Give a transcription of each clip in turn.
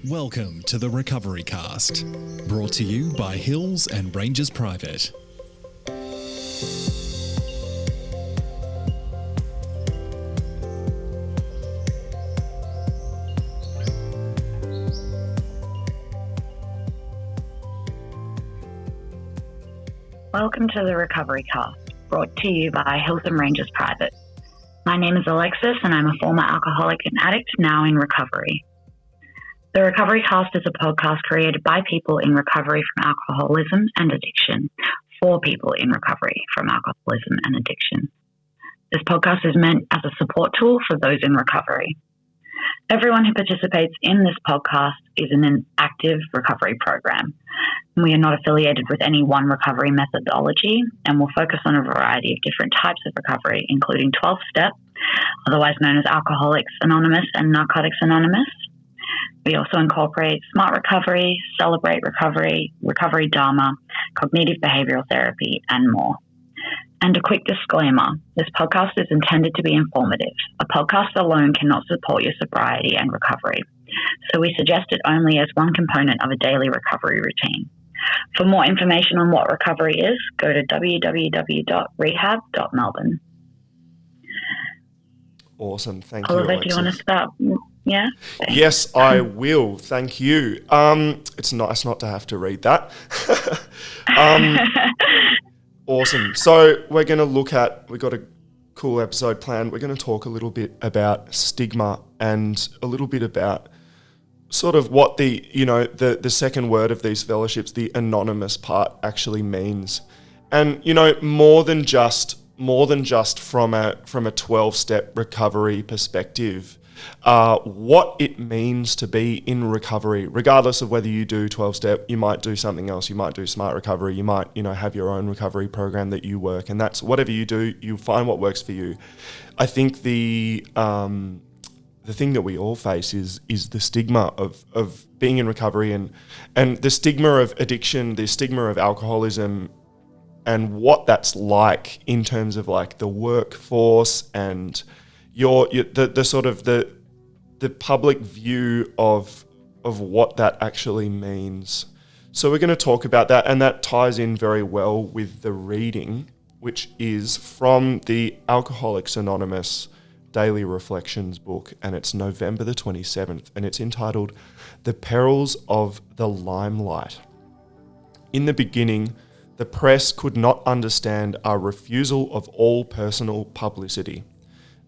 Welcome to the Recovery Cast, brought to you by Hills and Rangers Private. Welcome to the Recovery Cast, brought to you by Hills and Rangers Private. My name is Alexis and I'm a former alcoholic and addict now in recovery. The Recovery Cast is a podcast created by people in recovery from alcoholism and addiction, for people in recovery from alcoholism and addiction. This podcast is meant as a support tool for those in recovery. Everyone who participates in this podcast is in an active recovery program. We are not affiliated with any one recovery methodology and will focus on a variety of different types of recovery, including 12-step, otherwise known as Alcoholics Anonymous and Narcotics Anonymous. We also incorporate smart recovery, celebrate recovery, recovery dharma, cognitive behavioral therapy, and more. And a quick disclaimer, this podcast is intended to be informative. A podcast alone cannot support your sobriety and recovery, so we suggest it only as one component of a daily recovery routine. For more information on what recovery is, go to www.rehab.melbourne. Awesome. Thank you, Oliver, Alexis. do you want to start? Yeah? Thanks. Yes, I will. Thank you. It's nice not to have to read that. Awesome. So we're going to we've got a cool episode planned. We're going to talk a little bit about stigma and a little bit about sort of what the second word of these fellowships, the anonymous part, actually means. And, more than just from a 12-step recovery perspective, what it means to be in recovery, regardless of whether you do 12-step, you might do something else, you might do smart recovery, you might, have your own recovery program that you work, and that's whatever you do, you find what works for you. I think the thing that we all face is the stigma of being in recovery and the stigma of addiction, the stigma of alcoholism, and what that's like in terms of like the workforce and the public view of what that actually means. So we're going to talk about that, and that ties in very well with the reading, which is from the Alcoholics Anonymous Daily Reflections book, and it's November the 27th, and it's entitled The Perils of the Limelight. In the beginning, the press could not understand our refusal of all personal publicity.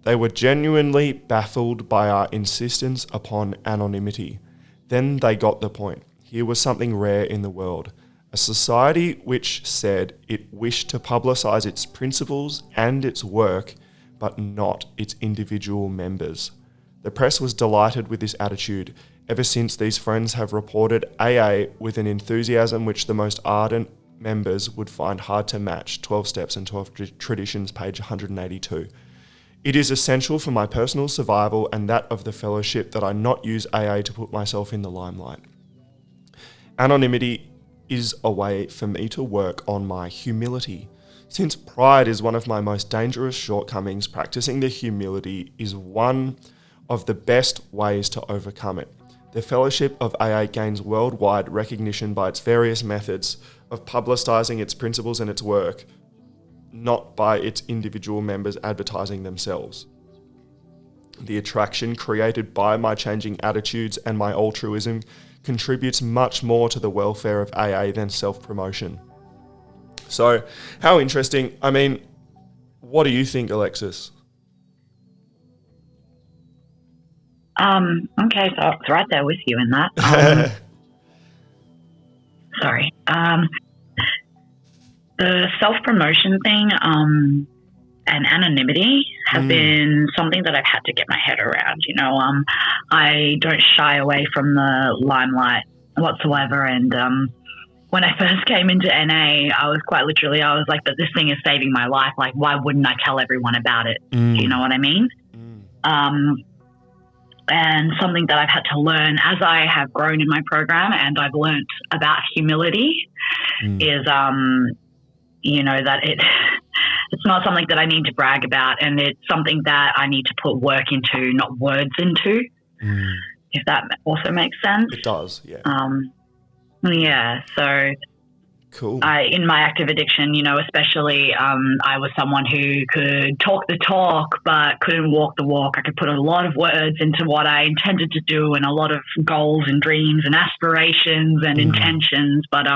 They were genuinely baffled by our insistence upon anonymity. Then they got the point. Here was something rare in the world. A society which said it wished to publicise its principles and its work, but not its individual members. The press was delighted with this attitude. Ever since, these friends have reported AA with an enthusiasm which the most ardent members would find hard to match. 12 Steps and 12 Traditions, page 182. It is essential for my personal survival and that of the fellowship that I not use AA to put myself in the limelight. Anonymity is a way for me to work on my humility. Since pride is one of my most dangerous shortcomings, practicing the humility is one of the best ways to overcome it. The fellowship of AA gains worldwide recognition by its various methods of publicising its principles and its work, not by its individual members advertising themselves. The attraction created by my changing attitudes and my altruism contributes much more to the welfare of AA than self-promotion. So, how interesting. I mean, what do you think, Alexis? Okay, so I was right there with you in that. Sorry. The self-promotion thing and anonymity have been something that I've had to get my head around. I don't shy away from the limelight whatsoever. And when I first came into NA, I was like, but this thing is saving my life. Like, why wouldn't I tell everyone about it? Do you know what I mean? And something that I've had to learn as I have grown in my program and I've learned about humility is, that it's not something that I need to brag about, and it's something that I need to put work into, not words into. if that also makes sense. It does, yeah. Yeah, so Cool. in my active addiction, especially, I was someone who could talk the talk but couldn't walk the walk. I could put a lot of words into what I intended to do and a lot of goals and dreams and aspirations and intentions, but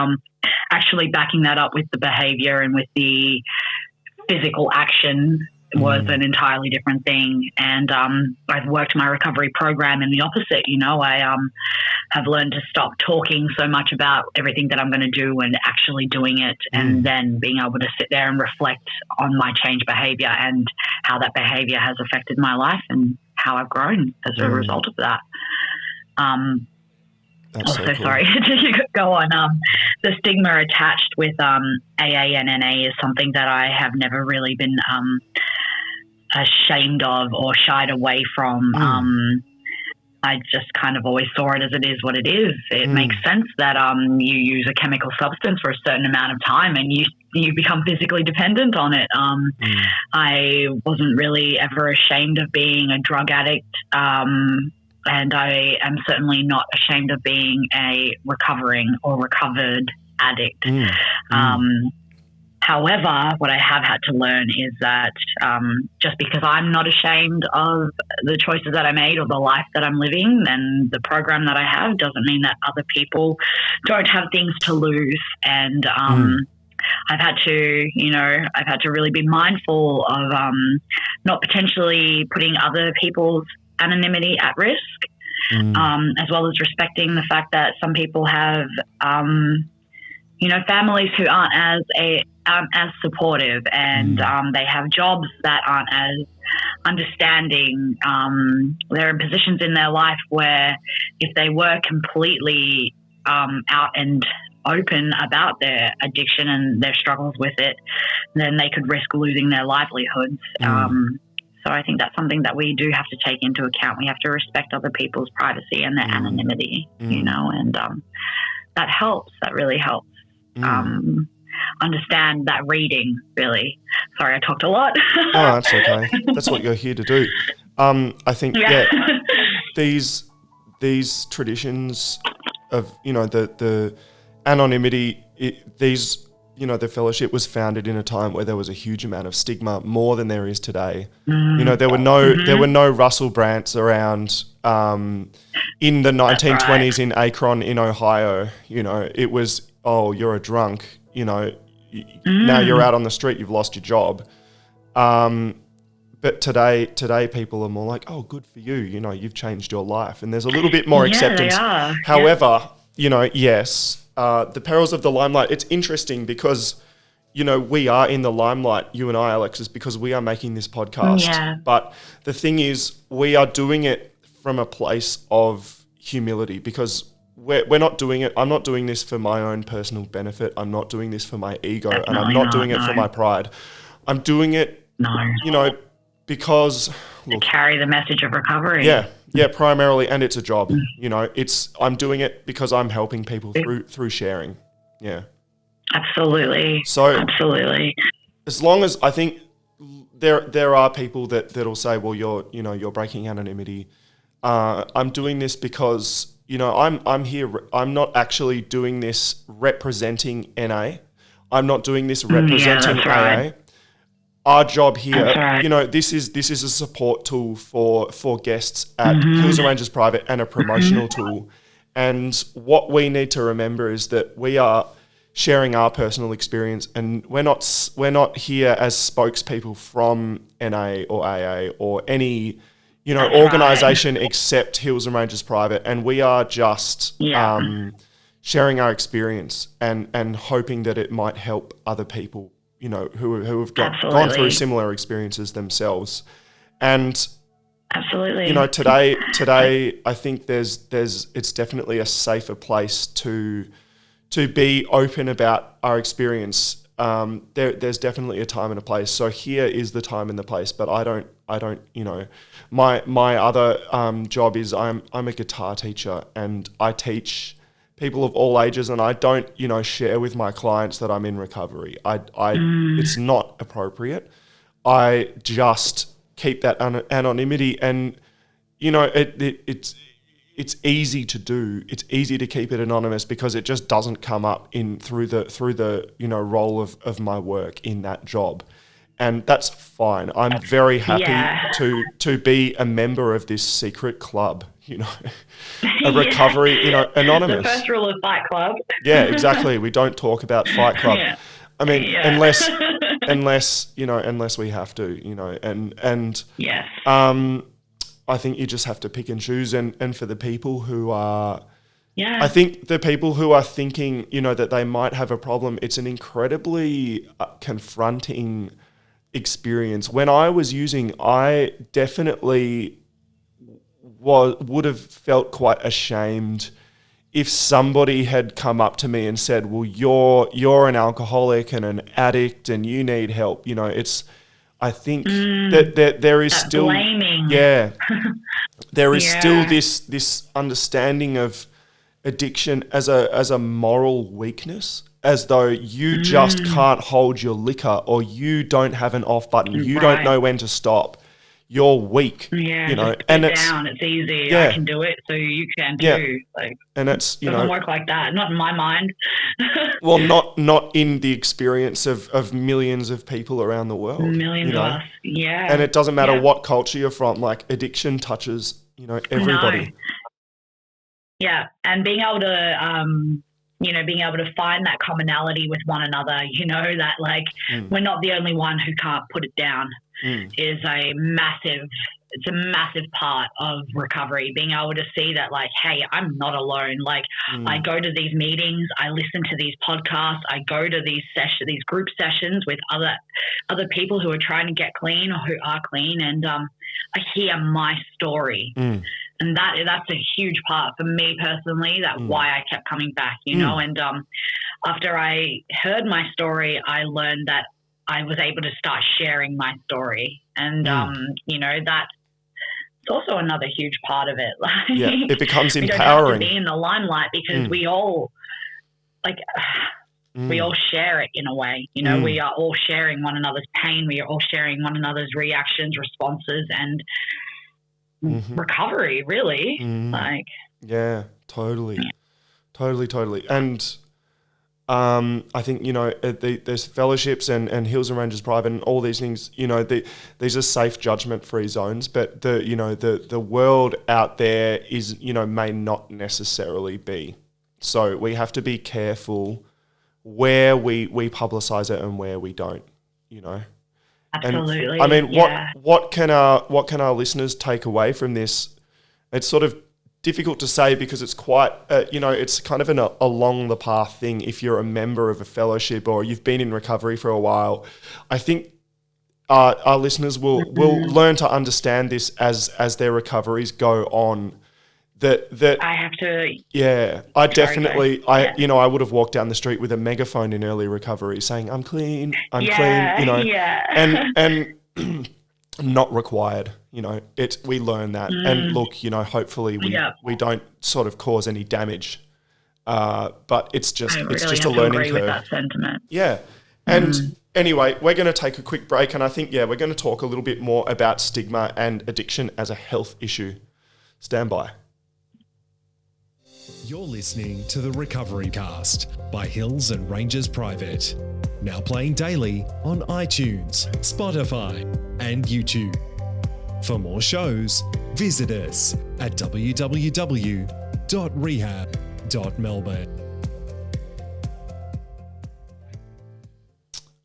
actually backing that up with the behavior and with the physical action was an entirely different thing. And I've worked my recovery program in the opposite. I have learned to stop talking so much about everything that I'm going to do and actually doing it, and then being able to sit there and reflect on my changed behavior and how that behavior has affected my life and how I've grown as a result of that. That's so cool. Sorry to go on. The stigma attached with AA and NA is something that I have never really been ashamed of or shied away from. I just kind of always saw it as it is what it is. It makes sense that you use a chemical substance for a certain amount of time and you become physically dependent on it. I wasn't really ever ashamed of being a drug addict, and I am certainly not ashamed of being a recovering or recovered addict. However, what I have had to learn is that just because I'm not ashamed of the choices that I made or the life that I'm living and the program that I have doesn't mean that other people don't have things to lose. And I've had to really be mindful of not potentially putting other people's anonymity at risk, as well as respecting the fact that some people have families who aren't as supportive, and they have jobs that aren't as understanding. They're in positions in their life where if they were completely out and open about their addiction and their struggles with it, then they could risk losing their livelihoods. So I think that's something that we do have to take into account. We have to respect other people's privacy and their anonymity, and that helps. That really helps. Understand that reading, really. Sorry, I talked a lot. Oh, that's okay. That's what you're here to do. I think, these traditions of, the anonymity, the fellowship was founded in a time where there was a huge amount of stigma, more than there is today. There were no Russell Brandts around in the 1920s in Akron in Ohio. It was, oh, you're a drunk. Now you're out on the street, you've lost your job. But today people are more like, oh, good for you. You've changed your life, and there's a little bit more acceptance. They are. However, yes. The perils of the limelight. It's interesting because, we are in the limelight, you and I, Alexis, because we are making this podcast. Yeah. But the thing is, we are doing it from a place of humility, because we're not doing it. I'm not doing this for my own personal benefit. I'm not doing this for my ego, and I'm not doing it for my pride. I'm doing it, because to carry the message of recovery. Yeah, primarily, and it's a job. I'm doing it because I'm helping people through sharing. Yeah, absolutely. So absolutely, as long as I think there are people that'll say, well, you're breaking anonymity. I'm doing this because I'm here. I'm not actually doing this representing NA. I'm not doing this representing AA. Right. Our job here, right. This is a support tool for guests at Hills and Ranges Private, and a promotional tool. And what we need to remember is that we are sharing our personal experience, and we're not here as spokespeople from NA or AA or any organisation except Hills and Ranges Private, and we are just sharing our experience and hoping that it might help other people, who have gone through similar experiences themselves. And absolutely, today I think it's definitely a safer place to be open about our experience. There's definitely a time and a place. So here is the time and the place, but I don't my other job is I'm a guitar teacher, and I teach people of all ages, and I don't, share with my clients that I'm in recovery. It's not appropriate. I it's it's easy to do. It's easy to keep it anonymous because it just doesn't come up through the role of my work in that job. And that's fine. I'm very happy to be a member of this secret club, a recovery, anonymous. The first rule of Fight Club. Yeah, exactly. We don't talk about Fight Club. Yeah. I mean, unless we have to, and yes. I think you just have to pick and choose. And for the people who are, yeah, I think the people who are thinking, that they might have a problem, it's an incredibly confronting experience. When I was using, I definitely would have felt quite ashamed if somebody had come up to me and said, well, you're an alcoholic and an addict and you need help. I think that there is still blaming. Yeah. There is still this understanding of addiction as a moral weakness, as though you just can't hold your liquor, or you don't have an off button, you don't know when to stop. You're weak. Yeah, just and it's down. It's easy. I can do it, so you can too. And it's doesn't work like that. Not in my mind. Well, not in the experience of millions of people around the world. Millions of us. Yeah. And it doesn't matter what culture you're from. Like, addiction touches, everybody. No. Yeah, and being able to find that commonality with one another. That we're not the only one who can't put it down. Is a massive part of recovery, being able to see that hey, I'm not alone. I go to these meetings, I listen to these podcasts, I go to these group sessions with other people who are trying to get clean or who are clean, and I hear my story. And that's a huge part for me personally, why I kept coming back, and after I heard my story, I learned that I was able to start sharing my story. And, that's also another huge part of it. It becomes empowering. We don't have to be in the limelight because we all, we all share it in a way. We are all sharing one another's pain. We are all sharing one another's reactions, responses, and recovery, really. Yeah, totally. And I think, there's fellowships and Hills and Ranges Private and all these things, these are safe judgment-free zones, but the world out there is, may not necessarily be. So we have to be careful where we publicize it and where we don't, Absolutely. And, I mean, what can our listeners take away from this? It's sort of difficult to say because it's quite, it's kind of an along the path thing. If you're a member of a fellowship or you've been in recovery for a while, I think our listeners will learn to understand this as their recoveries go on. That I have to. Yeah, I definitely. I would have walked down the street with a megaphone in early recovery, saying, "I'm clean, I'm clean." And not required. We learn that, and look, hopefully we don't sort of cause any damage. But it's just a learning curve. With that sentiment. Yeah, and anyway, we're going to take a quick break, and I think we're going to talk a little bit more about stigma and addiction as a health issue. Stand by. You're listening to the Recovery Cast by Hills and Ranges Private. Now playing daily on iTunes, Spotify, and YouTube. For more shows, visit us at www.rehab.melbourne.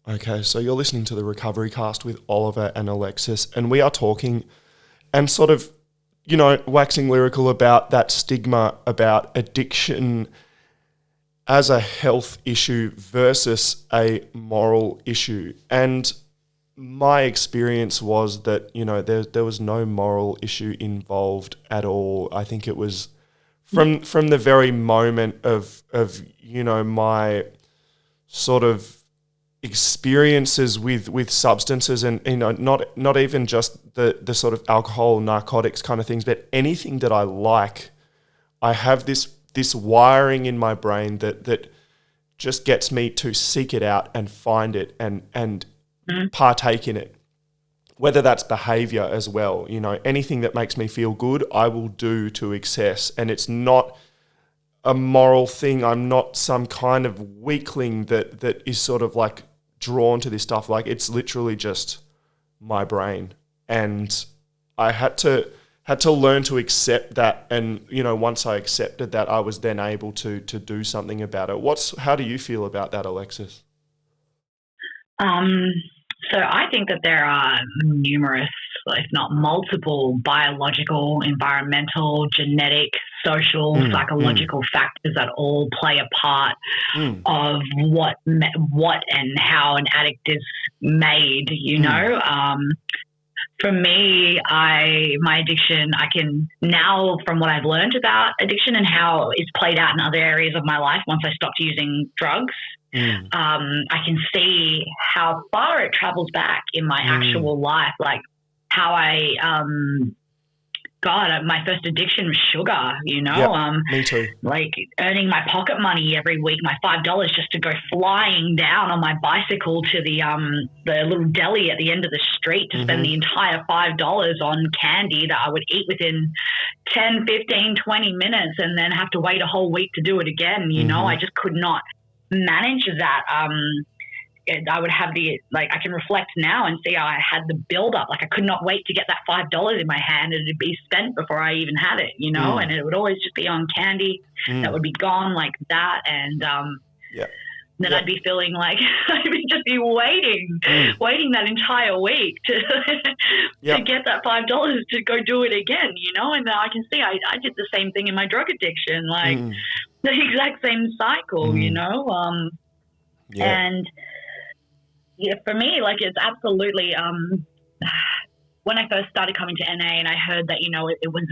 Okay, so you're listening to the Recovery Cast with Oliver and Alexis, and we are talking and sort of, waxing lyrical about that stigma about addiction as a health issue versus a moral issue. And my experience was that, there was no moral issue involved at all. I think it was from the very moment of my sort of experiences with substances and, not even just the sort of alcohol, narcotics kind of things, but anything that I like, I have this wiring in my brain that just gets me to seek it out and find it and partake in it. whether that's behavior as well, anything that makes me feel good, I will do to excess. And it's not a moral thing. I'm not some kind of weakling that is sort of like drawn to this stuff. Like, it's literally just my brain. And I had to learn to accept that. And, once I accepted that, I was then able to do something about it. How do you feel about that, Alexis? So I think that there are numerous, if not multiple, biological, environmental, genetic, social, psychological factors that all play a part of what and how an addict is made, For me, my addiction, I can now, from what I've learned about addiction and how it's played out in other areas of my life once I stopped using drugs, I can see how far it travels back in my actual life, like how my first addiction was sugar, me too. Like earning my pocket money every week, my $5 just to go flying down on my bicycle to the little deli at the end of the street to spend the entire $5 on candy that I would eat within 10, 15, 20 minutes and then have to wait a whole week to do it again. I just could not manage that. I would have I can reflect now and see how I had the build up. Like, I could not wait to get that $5 in my hand and it'd be spent before I even had it, and it would always just be on candy that would be gone like that. And then I'd be feeling like I'd just be waiting that entire week to get that $5 to go do it again, and I can see I did the same thing in my drug addiction, like the exact same cycle, and for me, like, it's absolutely, when I first started coming to NA and I heard that, it was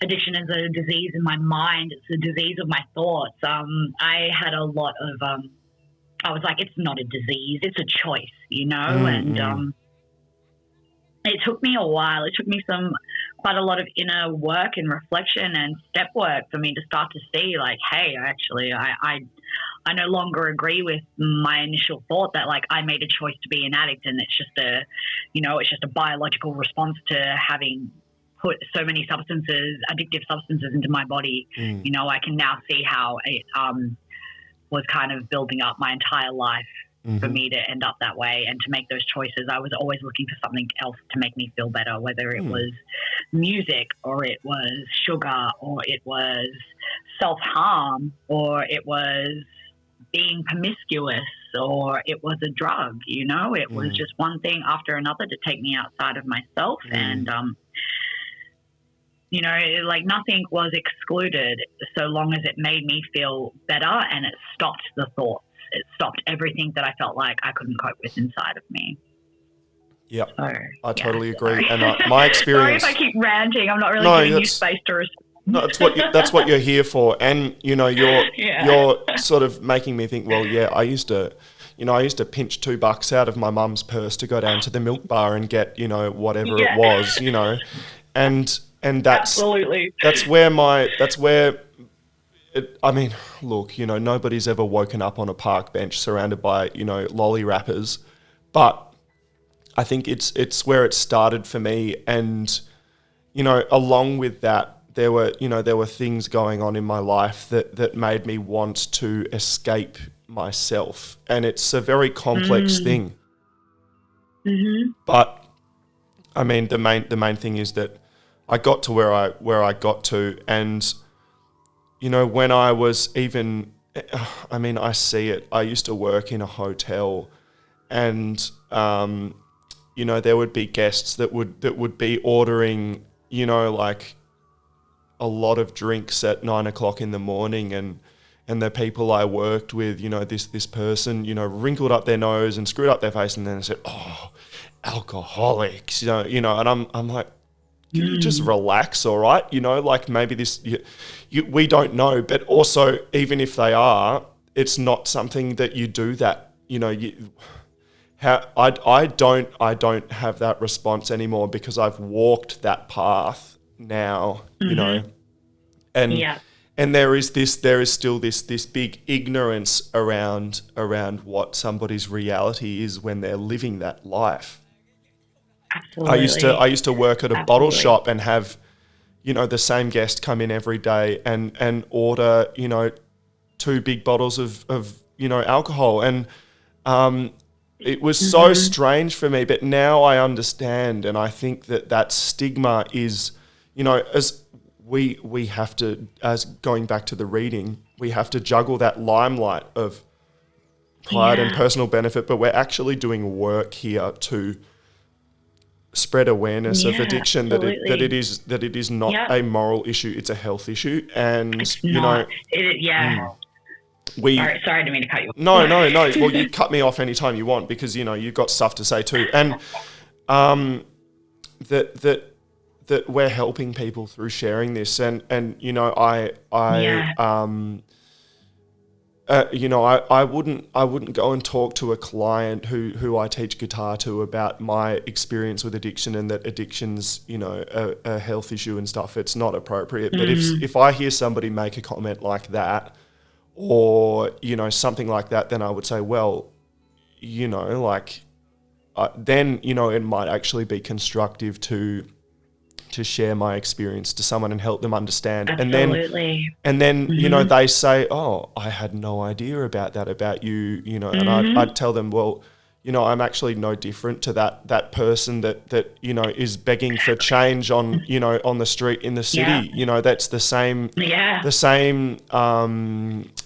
addiction is a disease in my mind. It's a disease of my thoughts. I had a lot of, I was like, it's not a disease, it's a choice, and it took me a while. It took me quite a lot of inner work and reflection and step work for me to start to see, like, hey, actually, I no longer agree with my initial thought that, like, I made a choice to be an addict and it's just a biological response to having put so many addictive substances into my body. I can now see how it was kind of building up my entire life for me to end up that way and to make those choices. I was always looking for something else to make me feel better, whether it was music or it was sugar or it was self-harm or it was being promiscuous or it was a drug, it was just one thing after another to take me outside of myself. And, like, nothing was excluded so long as it made me feel better and it stopped the thoughts. It stopped everything that I felt like I couldn't cope with inside of me. Yeah, so, I totally agree. And my experience... Sorry if I keep ranting. I'm not really giving you space to respond. No, that's what you're here for. And, you're sort of making me think, well, yeah, I used to pinch $2 out of my mum's purse to go down to the milk bar and get, whatever it was, and that's... Absolutely. Look, nobody's ever woken up on a park bench surrounded by, lolly wrappers, but I think it's where it started for me. And, along with that, there were things going on in my life that made me want to escape myself. And it's a very complex thing. But I mean, the main thing is that I got to where I got to, and when I was even, I see it. I used to work in a hotel, and there would be guests that would be ordering, like a lot of drinks at 9 o'clock in the morning, and the people I worked with, this person, wrinkled up their nose and screwed up their face, and then said, "Oh, alcoholics," and I'm like, can you just relax, all right? Like, maybe this, we don't know, but also, even if they are, it's not something that you do that, I don't have that response anymore because I've walked that path now, and there is still this big ignorance around what somebody's reality is when they're living that life. Absolutely. I used to work at a bottle shop and have, you know, the same guest come in every day and order, you know, 2 big bottles of you know, alcohol. And it was so strange for me, but now I understand. And I think that stigma is, you know, as we have to, as going back to the reading, we have to juggle that limelight of pride and personal benefit, but we're actually doing work here to spread awareness of addiction, that it is not a moral issue, it's a health issue. And it's you not. know, Sorry, I didn't mean to cut you off. No. Well, you cut me off anytime you want, because you know you've got stuff to say too. And that we're helping people through sharing this, and you know I wouldn't go and talk to a client who I teach guitar to about my experience with addiction, and that addiction's, you know, a health issue and stuff. It's not appropriate. But if I hear somebody make a comment like that, or, you know, something like that, then I would say, well, you know, like, then, you know, it might actually be constructive to share my experience to someone and help them understand. Absolutely. And then, you know, they say, oh, I had no idea about that, about you, you know, and I'd tell them, well, you know, I'm actually no different to that person that, you know, is begging for change on, you know, on the street in the city. Yeah. You know, that's the same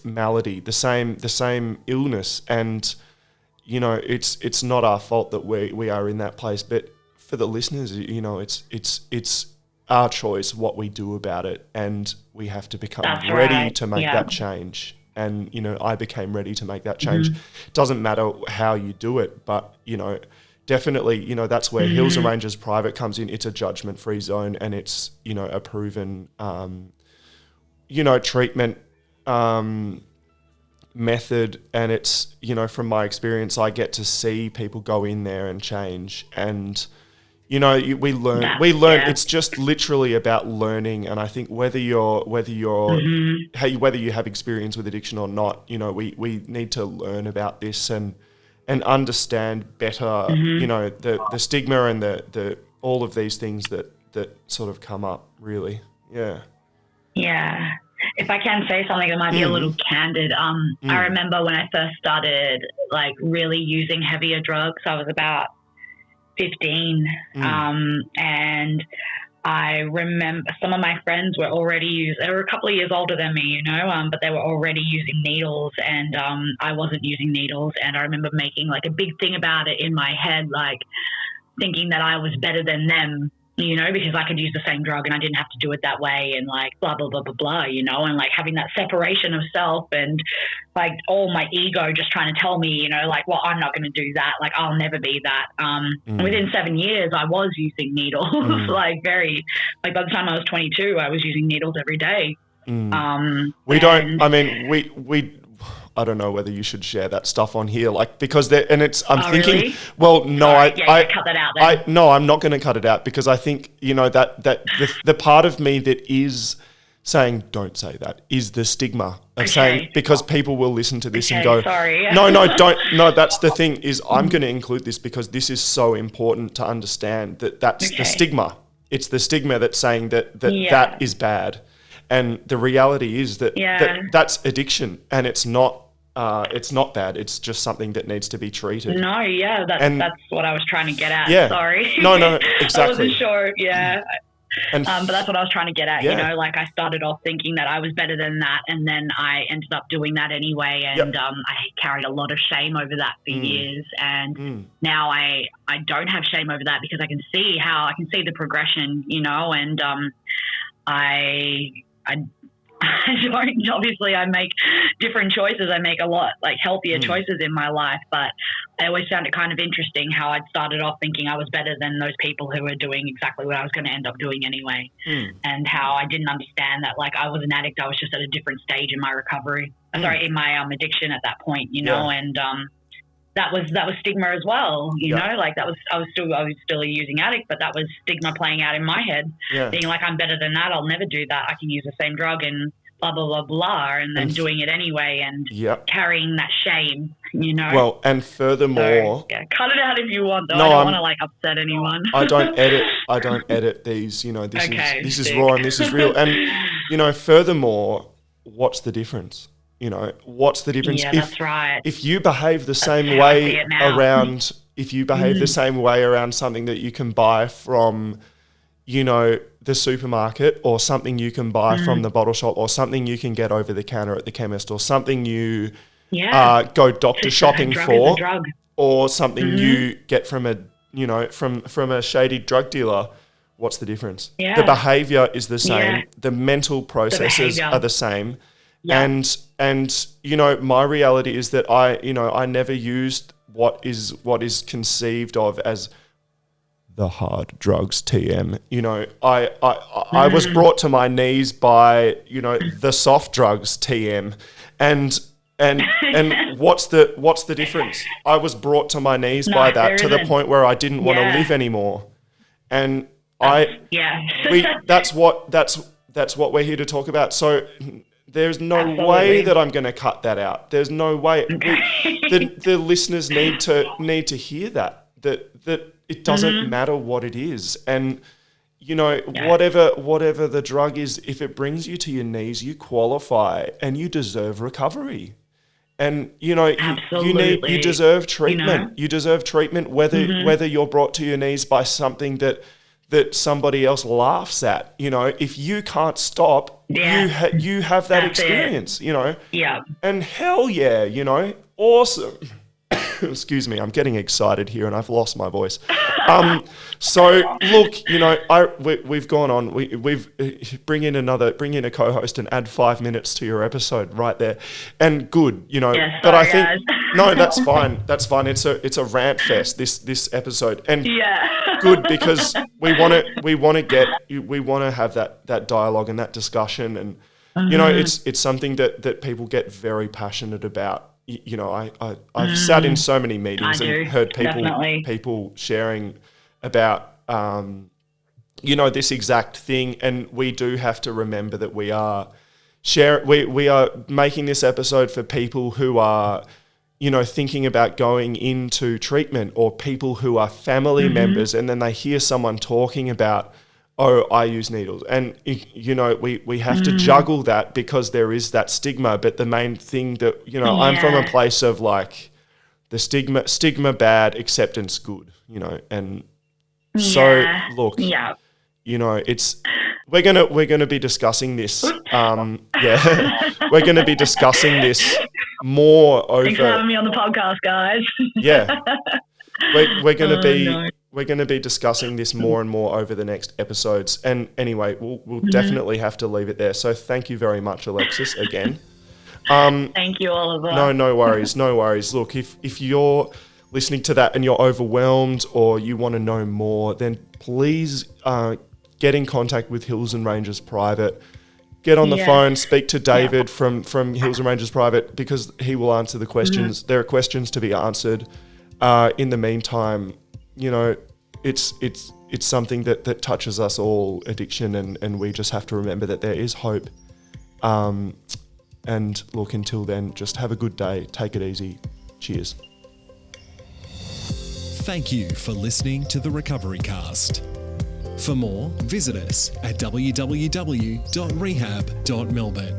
malady, the same illness. And, you know, it's not our fault that we are in that place. But for the listeners, you know, it's our choice what we do about it, and we have to become ready to make that change. And, you know, I became ready to make that change. Doesn't matter how you do it, but, you know, definitely, you know, that's where Hills and Ranges Private comes in. It's a judgment-free zone, and it's, you know, a proven, you know, treatment method. And it's, you know, from my experience, I get to see people go in there and change. And, you know, we learn. It's just literally about learning. And I think whether you have experience with addiction or not, you know, we need to learn about this and understand better, you know, the stigma and the all of these things that sort of come up, really. Yeah. Yeah. If I can say something that might be a little candid, I remember when I first started, like, really using heavier drugs, I was about 15, and I remember some of my friends were already they were a couple of years older than me, you know, but they were already using needles, and I wasn't using needles. And I remember making like a big thing about it in my head, like thinking that I was better than them, you know, because I could use the same drug and I didn't have to do it that way, and like blah, blah, blah, blah, blah, you know, and like having that separation of self, and like all my ego just trying to tell me, you know, like, well, I'm not going to do that. Like, I'll never be that. Within 7 years, I was using needles, like by the time I was 22, I was using needles every day. I don't know whether you should share that stuff on here, like, because I'm thinking, really? well, no, I cut that out then. No, I'm not going to cut it out, because I think, you know, that the part of me that is saying, don't say that, is the stigma of saying, because people will listen to this and go, sorry. no, don't, no, that's the thing, is I'm going to include this because this is so important to understand that's the stigma. It's the stigma that's saying that is bad. And the reality is that's addiction, and it's not bad. It's just something that needs to be treated. No, yeah, that's what I was trying to get at. Yeah. Sorry. No, exactly. I wasn't sure. Yeah. And but that's what I was trying to get at. You know, like I started off thinking that I was better than that, and then I ended up doing that anyway. And I carried a lot of shame over that for years. And now I don't have shame over that, because I can see the progression, you know, and I don't, obviously I make different choices. I make a lot like healthier choices in my life, but I always found it kind of interesting how I'd started off thinking I was better than those people who were doing exactly what I was going to end up doing anyway. And how I didn't understand that, like, I was an addict. I was just at a different stage in my recovery, in my addiction at that point, you know, and that was stigma as well, you know, like I was still a using addict, but that was stigma playing out in my head, being like, I'm better than that. I'll never do that. I can use the same drug and blah, blah, blah, blah. And then doing it anyway, and carrying that shame, Well, and furthermore, So, yeah, cut it out if you want, though. No, I don't want to like upset anyone. I don't edit these. This Okay, is sick. raw and this is real. And furthermore, what's the difference? What's the difference? Yeah, that's right. If you behave the same how I see way it now. around, if you behave the same way around something that you can buy from, the supermarket, or something you can buy from the bottle shop, or something you can get over the counter at the chemist, or something you go doctor shopping for, or something you get from a from a shady drug dealer, what's the difference? Yeah. The behavior is the same. Yeah. The mental processes are the same. Yeah. And my reality is that I never used what is conceived of as the hard drugs, TM. I was brought to my knees by the soft drugs, TM, and what's the difference? I was brought to my knees by that, to the point where I didn't want to live anymore, and that's what we're here to talk about. So there's no way that I'm going to cut that out. There's no way. The listeners need to hear that it doesn't matter what it is, and whatever the drug is, if it brings you to your knees, you qualify and you deserve recovery. And you deserve treatment. You deserve treatment whether you're brought to your knees by something that somebody else laughs at. If you can't stop, you have that experience. Yeah. And hell yeah, awesome. Excuse me, I'm getting excited here and I've lost my voice. So look, we've gone on. We've bring in a co-host and add 5 minutes to your episode right there, and good, Yeah, but I sorry, think guys. no, that's fine. That's fine. It's a rant fest this episode, and good, because we want to have that dialogue and that discussion, and it's something that people get very passionate about. I've sat in so many meetings and heard people sharing about this exact thing, and we do have to remember that we are making this episode for people who are thinking about going into treatment, or people who are family members, and then they hear someone talking about, oh, I use needles. And, we have to juggle that, because there is that stigma. But the main thing that, I'm from a place of like the stigma bad, acceptance good, and so look, it's, we're going to be discussing this. We're going to be discussing this more over. Thanks for having me on the podcast, guys. Yeah. We're going to be discussing this more and more over the next episodes. And anyway, we'll definitely have to leave it there. So thank you very much, Alexis, again. Thank you, Oliver. No worries. Look, if you're listening to that and you're overwhelmed, or you want to know more, then please get in contact with Hills and Rangers Private. Get on the phone, speak to David from Hills and Rangers Private, because he will answer the questions. There are questions to be answered. In the meantime, it's something that touches us all, addiction, and we just have to remember that there is hope. And look, until then, just have a good day. Take it easy. Cheers. Thank you for listening to the Recovery Cast. For more, visit us at www.rehab.melbourne.